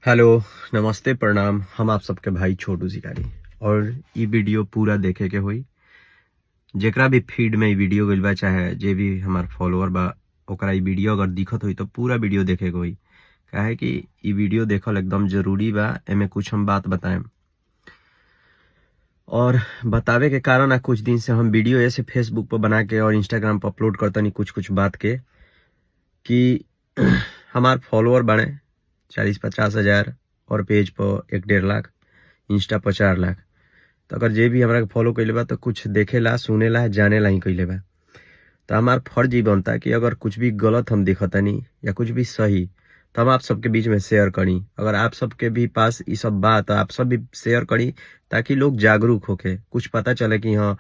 Hello, नमस्ते, प्रणाम। हम आप सबके भाई छोटू शिकारी और ई वीडियो पूरा देखे के होई। जेकरा भी फीड में ई वीडियो गइल बा, चाहे जे भी हमार फॉलोअर बा, ओकरा ई वीडियो अगर दिखत होई तो पूरा वीडियो देखे के होई। काहे कि ई वीडियो देखल एकदम जरूरी बा। एमे कुछ हम बात बताएम और बतावे के कारण है, कुछ दिन से हम वीडियो ऐसे फेसबुक पर बना के और इंस्टाग्राम पर अपलोड करतनी कुछ बात के कि हमार फॉलोअर बने 40-50 हजार और पेज पर 1-1.5 लाख, इंस्टा पर 4 लाख। तो अगर जे भी हमरा के फॉलो कइले बा तो कुछ देखेला, सुनेला, जानेला ही कइले बा। तो हमार फर्ज ही बनता कि अगर कुछ भी गलत हम देखतानी या कुछ भी सही, तो हम आप सबके बीच में शेयर करी। अगर आप सबके भी पास ये सब बात, आप सब भी शेयर करी ताकि लोग जागरूक होके कुछ पता चले कि हाँ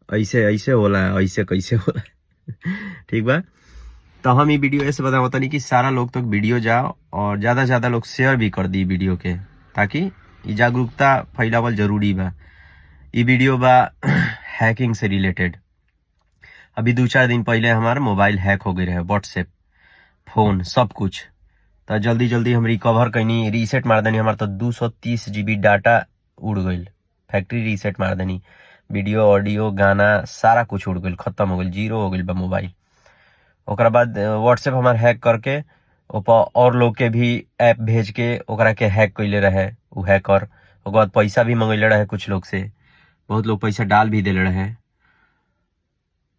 ऐसे ऐसे होला, ऐसे कैसे होला। ठीक बा। तो हम ये वीडियो ऐसे बतावता नहीं कि सारा लोग तक वीडियो जाओ और ज्यादा से ज्यादा लोग शेयर भी कर दी वीडियो के, ताकि ये जागरूकता फैलावल जरूरी बा। ये वीडियो बा हैकिंग से रिलेटेड। अभी 2-4 दिन पहले हमारा मोबाइल हैक हो गए रहे, व्हाट्सएप, फोन, सब कुछ। तो जल्दी जल्दी हम रिकवर कैनी, रीसेट मार देनी। हमारा तो 230 GB डाटा उड़ गई, फैक्ट्री रीसेट मार देनी। वीडियो, ऑडियो, गाना सारा कुछ उड़ गई, खत्म हो गई, जीरो हो गई बा मोबाइल। ओकरा बाद व्हाट्सएप हमार हैक करके ऊपर और लोग के भी ऐप भेज के ओकरा के हैक कैले रहे उ हैकर। ओकर बाद पैसा भी मंगैले रहे कुछ लोग से, बहुत लोग पैसा डाल भी देले रहे।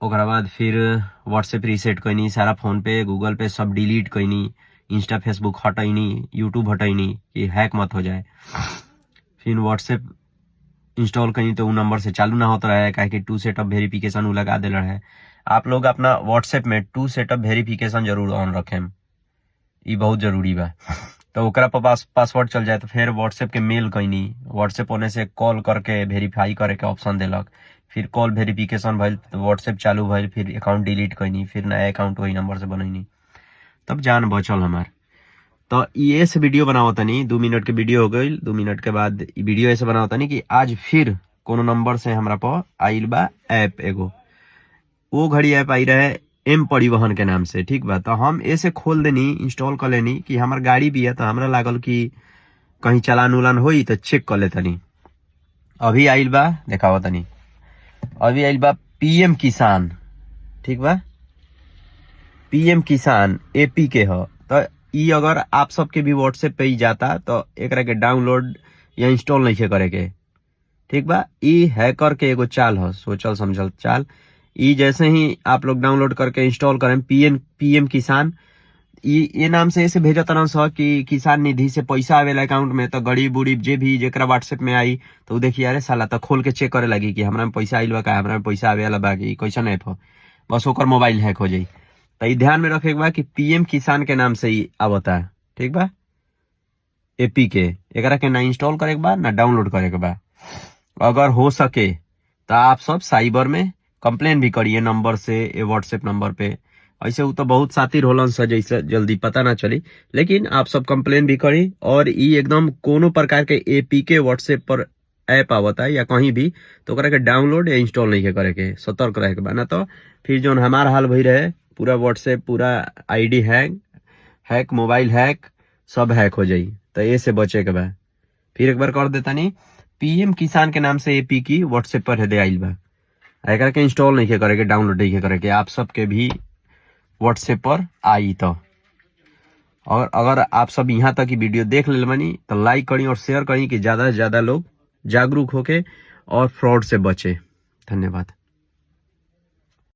ओकरा बाद फिर व्हाट्सएप रीसेट कैनी, सारा फोन पे, गूगल पे सब डिलीट कैनी, इंस्टा, फेसबुक हटैनी, यूट्यूब हटैनी कि हैक मत हो जाए। फिर व्हाट्सएप इंस्टॉल कैनी तो उ नंबर से चालू ना होता रहे, काहे कि 2 सेटअप वेरिफिकेशन उ लगा देले रहे। आप लोग अपना व्हाट्सएप में 2 सेटअप वेरिफिकेशन जरूर ऑन रखें, ये बहुत जरूरी बा। तो ओकरा पर पासवर्ड चल जाए तो फिर व्हाट्सएप के मेल कैनी, व्हाट्सएप होने से कॉल करके वेरीफाई करे के ऑप्शन देलक। फिर कॉल वेरिफिकेशन भइल तो व्हाट्सएप चालू भइल, फिर अकाउंट डिलीट कैनी, फिर नया अकाउंट वही नंबर से बनैनी, तब जान बचल हमार। तो ये से वीडियो बनावता नहीं, 2 मिनट के वीडियो हो गई। 2 मिनट के बाद वीडियो ऐसे बनावता नहीं कि आज फिर कोनो नंबर से हमरा पर आइल बा ऐप एगो, वो घड़ी ऐप आई रहे एम परिवहन के नाम से। ठीक बा। तो हम ऐसे खोल देनी, इंस्टॉल कर लेनी कि हमार गाड़ी भी है, तो हमरा लागल कि कहीं चलान उलान होई तो चेक कर लेतनी। अभी आइल बा, देखावा तनी, अभी आइल बा पीएम किसान। ठीक बा, पीएम किसान एपी के ह। तो ई अगर आप सबके भी व्हाट्सएप पे ही जाता तो एकरा के डाउनलोड या इंस्टॉल नहीं करे के। ठीक बा। ई हैकर के एगो चाल ह, सोचल समझल चाल। ई जैसे ही आप लोग डाउनलोड करके इंस्टॉल करें पीएम किसान, ये नाम से ऐसे भेजत रहन स कि किसान निधि से पैसा आवेला अकाउंट में। तो गरीब उरीब जे भी जेकरा व्हाट्सएप में आई तो देखिए अरे साला, तो खोल के चेक करे लगी कि हमरा में पैसा आइल बा, का हमरा में पैसा आवेला बा, कि कैसन ऐप हो, बस ओकर मोबाइल हैक हो जाई। तो ई ध्यान में रखे के बा कि पीएम किसान के नाम से ही आवता। ठीक बा, एपी के एकरा के ना इंस्टॉल करे के बा ना डाउनलोड करे के बा। अगर हो सके तो आप सब साइबर में कंप्लेन भी करिए नंबर से, व्हाट्सएप नंबर पे। ऐसे वो तो बहुत साथी होलन स जैसे जल्दी पता ना चली, लेकिन आप सब कंप्लेन भी करी। और ई एकदम कोनो प्रकार के एपी के व्हाट्सएप पर ऐप आवता है या कहीं भी, तो ओकरा के डाउनलोड या इंस्टॉल नहीं करे के, सतर्क रहे के बा। ना तो फिर जो हमार हाल भई रहे, पूरा व्हाट्सएप, पूरा आईडी हैक, मोबाइल हैक, सब हैक हो जाई। तो ये से बचे के बा। फिर एक बार कर देता नहीं, पीएम किसान के नाम से एपी की व्हाट्सएप पर हेदे आइल बा। एकरा के इंस्टॉल नहीं करे के, डाउनलोड नहीं करे के, आप सबके भी व्हाट्सएप पर आई। तो और अगर आप सब यहाँ तक की वीडियो देख ले बनी तो लाइक करी और शेयर करी कि ज्यादा से ज्यादा लोग जागरूक होके और फ्रॉड से बचे। धन्यवाद।